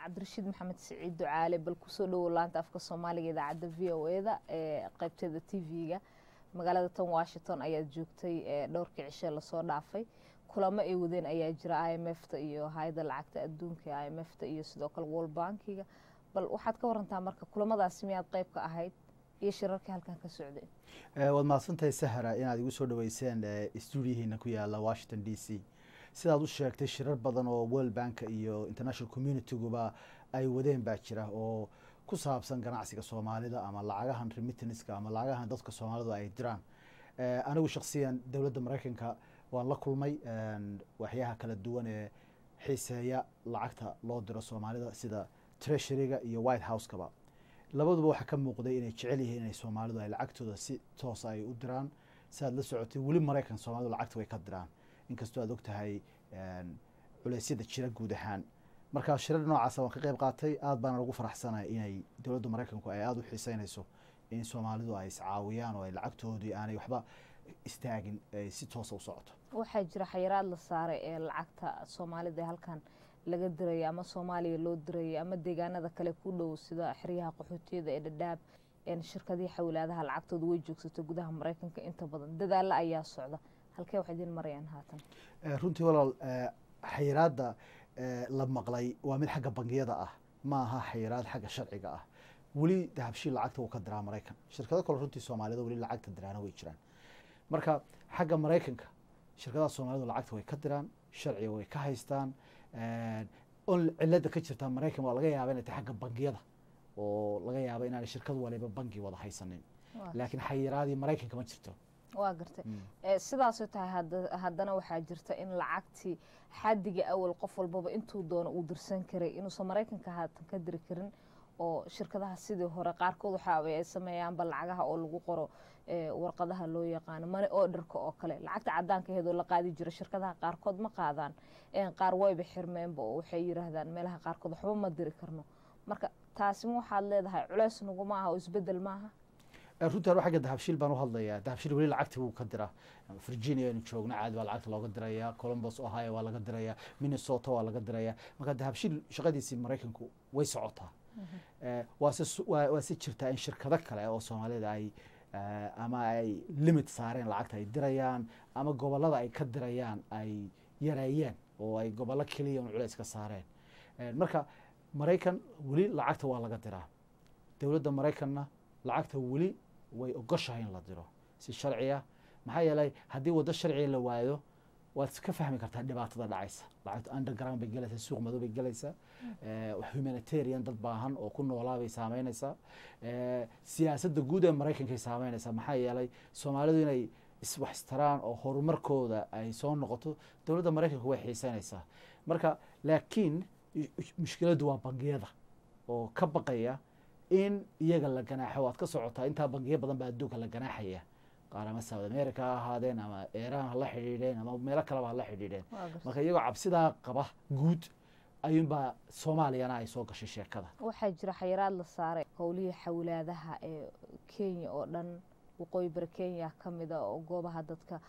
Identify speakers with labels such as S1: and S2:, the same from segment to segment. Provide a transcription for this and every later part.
S1: cabdirashiid maxamed siciid ducaale bal kusoo dhowow laanta afka soomaaliga idaacadda v o e da ee qaybteeda tv-ga magaalada tan washington ayaad joogtay dhowrkii cishe lasoo dhaafay kulamo ay wadeen ayaa jira i m f ta iyo hay-adda lacagta adduunka i m f ta iyo sidoo kale world bankiga bal waxaad ka warantaa marka kulamadaasi miyaad qayb ka ahayd iyo shirarkii halkan ka socday
S2: waad mahadsantahay sahra inaad igu soo dhaweyseen stuudiyahiina ku yaala washington d c sidaad u sheegtay shirar badan oo world bank iyo international community-guba ay wadeen baa jira oo ku saabsan ganacsiga soomaalida ama lacagahan remittanska ama lacagahan dadka soomaalidu ay diraan anigu shaksiyan dowladda maraykanka waan la kulmay waxyaha kala duwan ee xiiseeya lacagta loo diro soomaalida sida treasuryga iyo white house-kaba labaduba waxaa ka muuqday inay jecel yihiin inay soomaalidu ay lacagtooda si toosa ay u diraan siaad la socotay weli maraykan soomaalidu lacagta way ka diraan inkastoo aad og tahay culeysyada jira guud ahaan markaa shirar noocaasa waan ka qayb qaatay aad baana ugu faraxsanay inay dowladda maraykanku ay aada u xiiseynayso in soomaalidu ay iscaawiyaan oo ay lacagtoodii aanay waxba istaagin si toosa u socoto
S1: waxaa jira xayiraad la saaray ee lacagta soomaalida ee halkan laga diraya ama soomaaliya loo diraya ama deegaanada kale ku dhow sida xeryaha qaxootiyada ee dhadhaab shirkadihii xawilaadaha lacagtooda way joogsato gudaha maraykanka inta badan dadaalo ayaa socda halkee wax idin marayaan haatan
S2: runtii walaal xayiraadda la maqlay waa mid xagga bangiyada ah ma aha xayiraad xagga sharciga ah weli dahabshiil lacagta wuu ka diraa maraykan shirkado kale runtii soomaalida weli lacagta diraana way jiraan marka xagga maraykanka shirkadaha soomaalidu lacagta way ka diraan sharciga way ka haystaan on cilada ka jirta maraykan waa laga yaaba inay tahay xagga bangiyada oo laga yaaba inaanay shirkad waliba bangi wada haysanin laakiin xayiraadii maraykanka ma jirto
S1: waa gartay sidaasoo tahay haddana waxaa jirta in lacagtii xadiga awal qof walbaba intuu doono uu dirsan karay inuusan maraykanka haatan ka diri karin oo shirkadaha sidii hore qaarkood waxaa ay sameeyaanba lacagaha oo lagu qoro warqadaha loo yaqaano money orderka oo kale lacagta cadaanka aheedoo la qaadi jira shirkadaha qaarkood ma qaadaan qaar wayba xirmeenba oo waxay yiraahdaan meelaha qaarkood waxba ma diri karno marka taasima waxaad leedahay culeys naguma aha oo isbedel maaha
S2: runtii xagga dahabshiil baan u hadlayaa dahabshiil weli lacagti wuu ka diraa virginia aynu joogno caadi baa lacagta looga dirayaa columbus ohio waa laga dirayaa minnesota waa laga dirayaa marka dahabshiil shaqadiisii maraykanku way socotaa waa si jirtaa in shirkado kale oo soomaalida ay ama ay limit saareen lacagta ay dirayaan ama gobolada ay ka dirayaan ay yareeyeen oo ay gobollo keliya un culeys ka saareen marka maraykan weli lacagta waa laga diraa dowladda maraykanna lacagta weli way ogoshahay in la diro si sharciya maxaa yeelay haddii waddo sharciga la waayo waad ka fahmi kartaa dhibaatada dhacaysa lacagta underground bay gelaysaa suuq madow bay gelaysaa humanitarian dad baahan oo ku noolaa bay saameynaysaa siyaasadda guud ee maraykankay saameynaysaa maxaa yeelay soomaalidu inay wax istaraan oo horumarkooda ay soo noqoto dowladda maraykanka way xiiseynaysaa marka laakiin mushkiladdu waa bangiyada oo ka baqaya in iyaga la ganaaxo waad ka socotaa intaa bangiyo badan baa adduunka la ganaaxaya qaar ama south america ha ahaadeen ama iran ha la xidhiidheen ama meelo kaleba ha la xidhiidheen marka iyagoo cabsidaa qaba guud ayuunbaa soomaaliyana ay soo gashay sheekada
S1: waxaa jira xayiraad la saaray howlihii xawilaadaha ee kenya oo dhan waqooyi bari kenya kamida oo goobaha dadka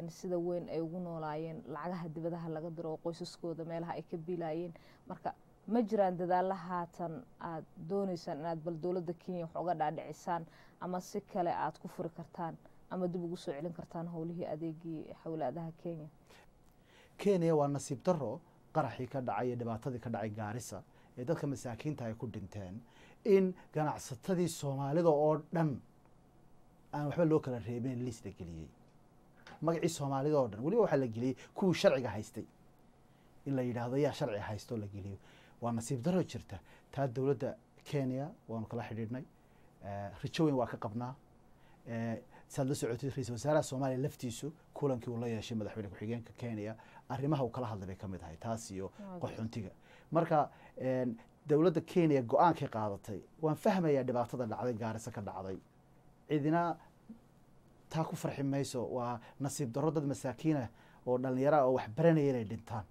S1: sida weyn ay ugu noolaayeen lacagaha dibadaha laga diro oo qoysaskooda meelaha ay ka biilaayeen marka ma jiraan dadaalla haatan aad dooneysaan inaad bal dowladda kenya wax uga dhaadhicisaan ama si kale aad ku furi kartaan ama dib ugu soo celin kartaan howlihii adeegii xawilaadaha kenya
S2: kenya waa nasiib daro qaraxii ka dhacay iyo dhibaatadii ka dhacay gaarisa ee dadka masaakiinta ay ku dhinteen in ganacsatadii soomaalida oo dhan aan waxba loo kala reebin liis la geliyey magacii soomaalida oo dhan weliba waxaa la geliyey kuwii sharciga haystay in la yidhaahdo yaa sharci haysto la geliyo waa nasiib daro jirta taa dowladda kenya waanu kala xidhiidhnay rajo weyn waa ka qabnaa saad la socotid ra-isul wasaaraha soomaaliya laftiisu kulankii uu la yeeshay madaxweyne ku-xigeenka kenya arrimaha uu kala hadlay bay ka mid ahay taas iyo qaxoontiga marka dowladda kenya go-aankay qaadatay waan fahmayaa dhibaatada dhacday gaarisa ka dhacday cidina taa ku farxi mayso waa nasiib daro dad masaakiinah oo dhalinyara oo wax baranaya inay dhintaan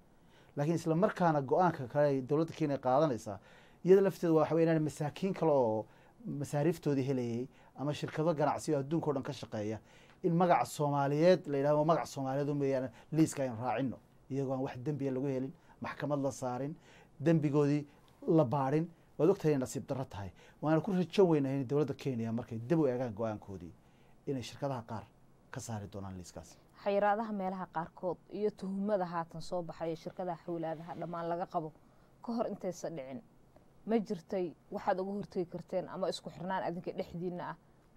S2: laakiin isla markaana go-aanka kale dowladda kenya qaadanaysaa iyada lafteeda waxa wey inaan masaakiin kale oo masaariiftoodii helayay ama shirkado ganacsiyo adduunka o dhan ka shaqeeya in magaca soomaaliyeed la yidhahdo magaca soomaaliyeed umeyaan liiska aynu raacino iyagoo aan wax dembiya lagu helin maxkamad la saarin dembigoodii la baadhin waad ogtahay inay nasiib darro tahay waana ku rajo weynahay in dowladda kenya markay dib u eegaan go-aankoodii inay shirkadaha qaar ka saari doonaan liiskaas
S1: xayiraadaha meelaha qaarkood iyo tuhumada haatan soo baxaya shirkadaha xawlaadaha dhammaan laga qabo ka hor intaysa dhicin ma jirtay waxaad uga hortegi karteen ama isku xirnaan adinka dhexdiina ah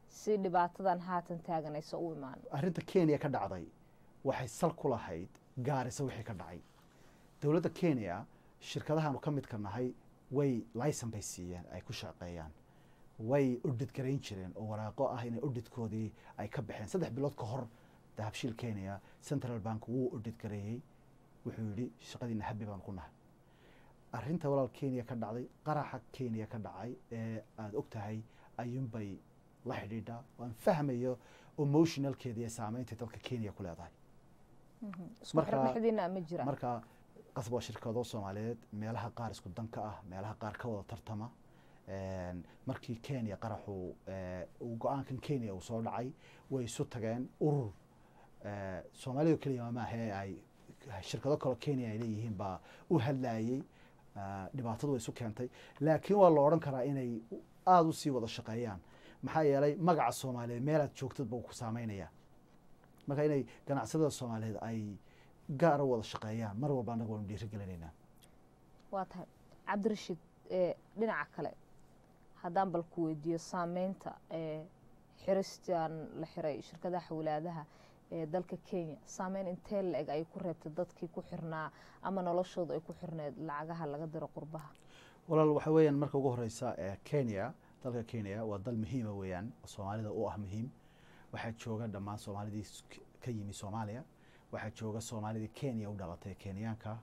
S1: si dhibaatadan haatan taaganaysa u imaan
S2: arrinta kenya ka dhacday waxay sal ku lahayd gaarisa wixii ka dhacay dowladda kenya shirkadahaanu ka midka nahay way laysan bay siiyeen ay ku shaqeeyaan way udhid garayn jireen oo waraaqo ah inay udhidkoodii ay ka baxeen 3 bilood ka hor dahabshiil kenya central bank wuu udhid gareeyey wuxuu yidhi shaqadiina habi baan ku nahay arrinta walaal kenya ka dhacday qaraxa kenya ka dhacay ee aada og tahay ayuunbay la xidhiidhaa waan fahmayo emotionalkeeda iyo saameynta dadka kenya ku leedahay marka qasab waa shirkado soomaaliyeed meelaha qaar isku danka ah meelaha qaar ka wada tartama markii kenya qaraxu go-aankan kenya uu soo dhacay way isu tageen urur soomaalida keliya maahe ay shirkado kaloo kenya ay leeyihiin baa u hadlayey dhibaatadu way isu keentay laakiin waa la odhan karaa inay aada u sii wada shaqeeyaan maxaa yeelay magaca soomaaliyeed meelaad joogtadba uu ku saameynaya marka inay ganacsatada soomaaliyeed ay gaar u wada shaqeeyaan mar walba annaga waanu dhiirigelinaynaa
S1: waa tahay cabdirashiid dhinaca kale haddaan bal ku weydiiyo saameynta xiristan la xiray shirkadaha xawlaadaha ee dalka kenya saameyn intee la eg ay ku reebtay dadkii ku xirnaa ama noloshooda ay ku xirneed lacagaha laga diro qurbaha
S2: walaal waxa weeyaan marka ugu horeysa kenya dalka kenya waa dal muhiima weeyaan soomaalida u ah muhiim waxaa jooga dhammaan soomaalidii ka yimi soomaaliya waxaa jooga soomaalidii kenya u dhalatay kenyaanka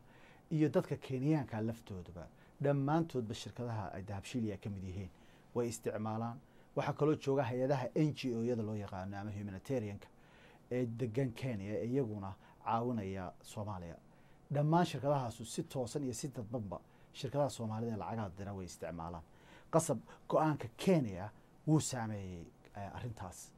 S2: iyo dadka kenyaanka laftoodaba dhammaantoodba shirkadaha ay dahabshiiliya ka mid yihiin way isticmaalaan waxaa kaloo jooga hay-adaha n g o yada loo yaqaano ama humanitarianka ee degan kenya iyaguna caawinaya soomaaliya dhammaan shirkadahaasu si toosan iyo si dadbanba shirkadaha soomaalida ee lacagaha dira way isticmaalaan qasab go-aanka kenya wuu saameeyey arrintaas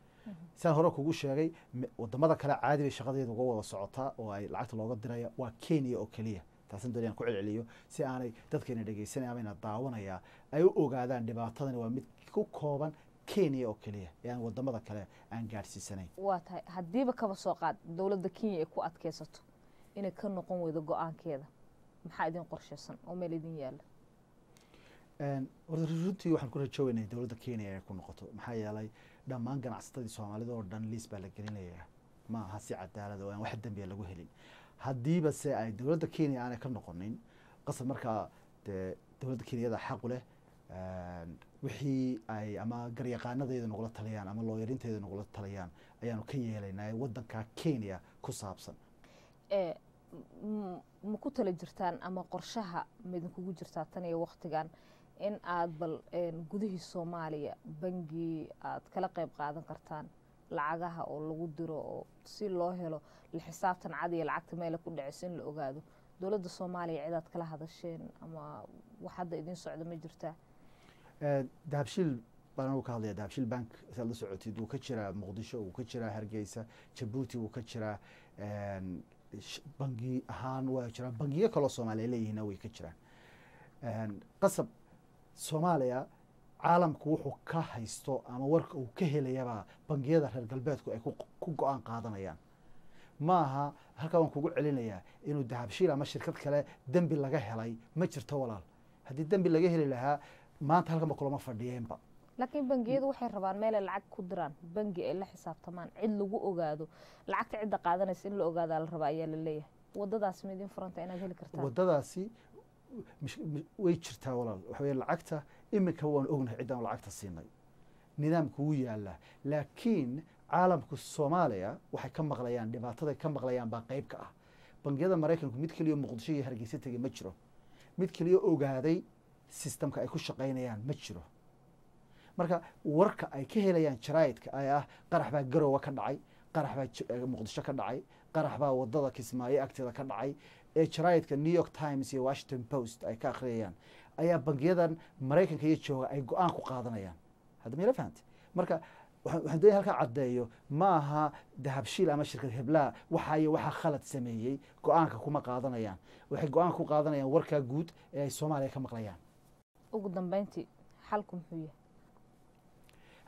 S2: sidaan hore kugu sheegay wadamada kale caadi bay shaqadeeda uga wada socotaa oo ay lacagta looga diraya waa kenya oo keliya taasan doonayaan ku celceliyo si aanay dadkeena dhegeysanaya ama ina daawanaya ay u ogaadaan dhibaatadani waa mid ku kooban kenya oo keliya ee aan wadamada kale aan gaadhsiisanayn
S1: waa tahay haddiiba kaba soo qaad dowladda kenya ay ku adkeysato inay ka noqon weydo go-aankeeda maxaa idin qorshaysan oo meel idin yaala
S2: runtii waxaan ku rajoogeynay dowladda kenya inay ku noqoto maxaa yeelay dhammaan ganacsatadii soomaalida oo dhan liis baa la gelinayaa ma aha si cadaalad oo aan wax dembiya lagu helin haddiiba se ay dowladda kenya aanay ka noqonin qasab markaa dee dowladda kenyada xaqu leh wixii ay ama garyaqaanadeeda nagula taliyaan ama looyarinteeda nagula taliyaan ayaanu ka yeelaynaa waddanka kenya ku saabsan
S1: ma ku tala jirtaan ama qorshaha maidinkugu jirtaa tan iyo waktigan in aad bal gudihii soomaaliya bangi aad kala qayb qaadan kartaan lacagaha oo lagu diro oo si loo helo la xisaabtan cad iyo lacagta meela ku dhaceyso in la ogaado dowladda soomaaliya cidaad kala hadasheen ama wax hadda idin socda ma jirtaa
S2: dahabshiil baan ugu ka hadlaya dahabshiil bank saad la socotid wuu ka jiraa muqdisho wuu ka jiraa hargeysa jabuuti wuu ka jiraa bangi ahaan waa jiraan bangiyo kaloo soomaaliya leeyihiina way ka jiraan qasab soomaaliya caalamku wuxuu ka haysto ama warka uu ka helayaba bangiyada reer galbeedku ay ku go-aan qaadanayaan ma aha halkaa waan kugu celinayaa inuu dahabshiil ama shirkad kale dembi laga helay ma jirto walaal haddii dembi laga heli lahaa maanta halkanba kulama fadhiyeenba
S1: laakiin bangiyadu waxay rabaan meelay lacag ku diraan bangi ay la xisaabtamaan cid lagu ogaado lacagta cidda qaadanaysa in la ogaadaa la rabaa ayaa la leeyahay wadadaasi ma idin furanta inaad heli kartaan
S2: wadadaasi way jirtaa walaal waxa weeye lacagta iminka waan ognahay ciddaan lacagta siinay nidaamku wuu yaalaa laakiin caalamku soomaaliya waxay ka maqlayaan dhibaataday ka maqlayaan baa qayb ka ah bangiyada maraykanku mid keliya muqdisho iyo hargeysa tegey ma jiro mid keliya ogaaday sistamka ay ku shaqaynayaan ma jiro marka warka ay ka helayaan jaraa'idka ay ah qarax baa garowa ka dhacay qarax baa muqdisho ka dhacay qarax baa wadada kismaayo agteeda ka dhacay ee jaraa'idka new york times iyo washington post ay ka akhriyayaan ayaa bangiyadan maraykanka iyo jooga ay go-aan ku qaadanayaan hadda mayla fahamtay marka waxaan doonaya halkaa caddeeyo ma aha dahabshiil ama shirkad heblaa waxaa khalad sameeyey go-aanka kuma qaadanayaan waxay go-aanka ku qaadanayaan warkaa guud ee ay soomaaliya ka maqlayaan
S1: ugu dambeyntii xalku muxuu yahay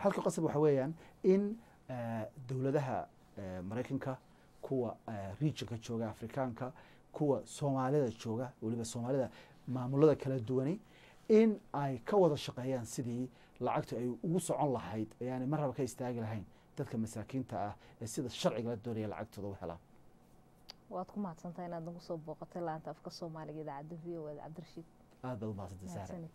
S2: xalka qasab waxa weeyaan in dowladaha maraykanka kuwa regionka jooga afrikaanka kuwa soomaalida jooga weliba soomaalida maamulada kala duwani in ay ka wada shaqeeyaan sidii lacagtu ay ugu socon lahayd ayaanay marraba ka istaagi lahayn dadka masaakiinta ah ee sida sharciga la doonaya lacagtooda u helaan
S1: waad ku mahadsantahay inaad nagu soo booqatay laanta afka soomaaliga idaacadda v o a cabdirashiid
S2: aad baad u mahadsantahay Sahra.